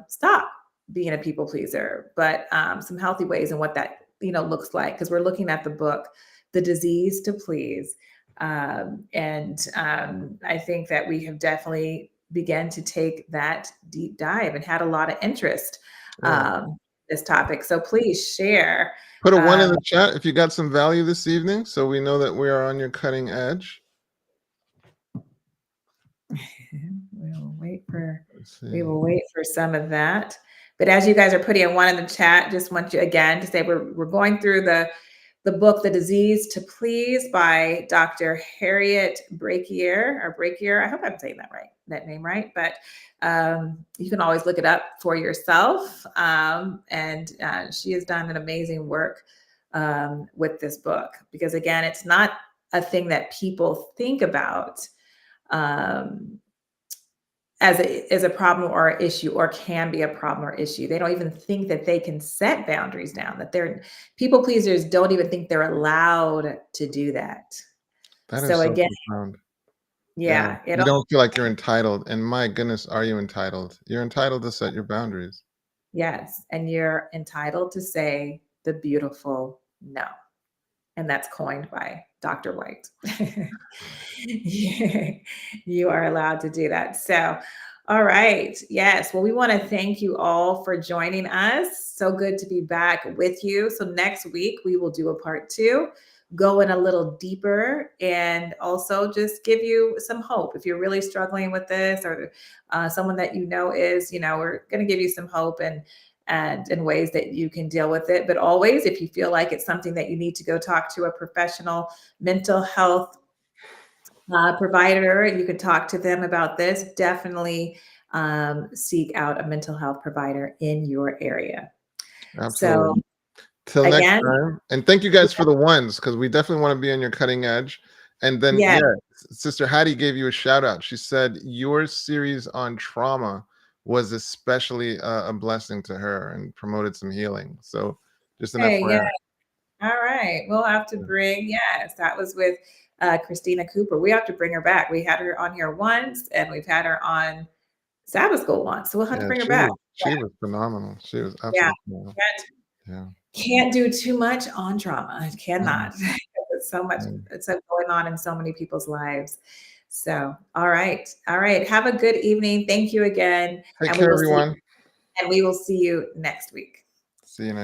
stop being a people pleaser, but some healthy ways and what that, looks like. Because we're looking at the book, The Disease to Please. I think that we have definitely began to take that deep dive and had a lot of interest Yeah. this topic. So please share. Put a 1 in the chat if you got some value this evening, so we know that we are on your cutting edge. We will wait for some of that. But as you guys are putting a 1 in the chat, just want you again to say we're going through the book, The Disease to Please by Dr. Harriet Brachier. I hope I'm saying that name right. But you can always look it up for yourself. She has done an amazing work with this book, because again, it's not a thing that people think about as a problem or issue, or can be a problem or issue. They don't even think that they can set boundaries down, that they're people pleasers don't even think they're allowed to do that. That is So so again, profound. Yeah. yeah, You don't feel like you're entitled. And my goodness, are you entitled? You're entitled to set your boundaries. yes. And you're entitled to say the beautiful no. And that's coined by Dr. Whyte. You are allowed to do that. So, all right. Yes. Well, we want to thank you all for joining us. So good to be back with you. So next week we will do a part 2, go in a little deeper, and also just give you some hope. If you're really struggling with this, or someone that is, we're going to give you some hope and ways that you can deal with it. But always, if you feel like it's something that you need to go talk to a professional mental health provider, you could talk to them about this. Definitely seek out a mental health provider in your area. So Absolutely. Till next again, time. And thank you guys for the 1s, because we definitely want to be on your cutting edge. And then, yeah, Sister Hattie gave you a shout out. She said your series on trauma was especially a blessing to her and promoted some healing. So just an hey, yeah. FYI. All right. We'll have to bring, yes, that was with Christina Cooper. We have to bring her back. We had her on here once, and we've had her on Sabbath School once. So we'll have to Yeah, bring her back. she was phenomenal. She was Yeah. absolutely phenomenal. Yeah. Can't do too much on trauma. I cannot. Mhm. It's so much, Mm. it's so going on in so many people's lives. So, all right. All right. Have a good evening. Thank you again. Take And we care, will see everyone. and we will see you next week. See you next.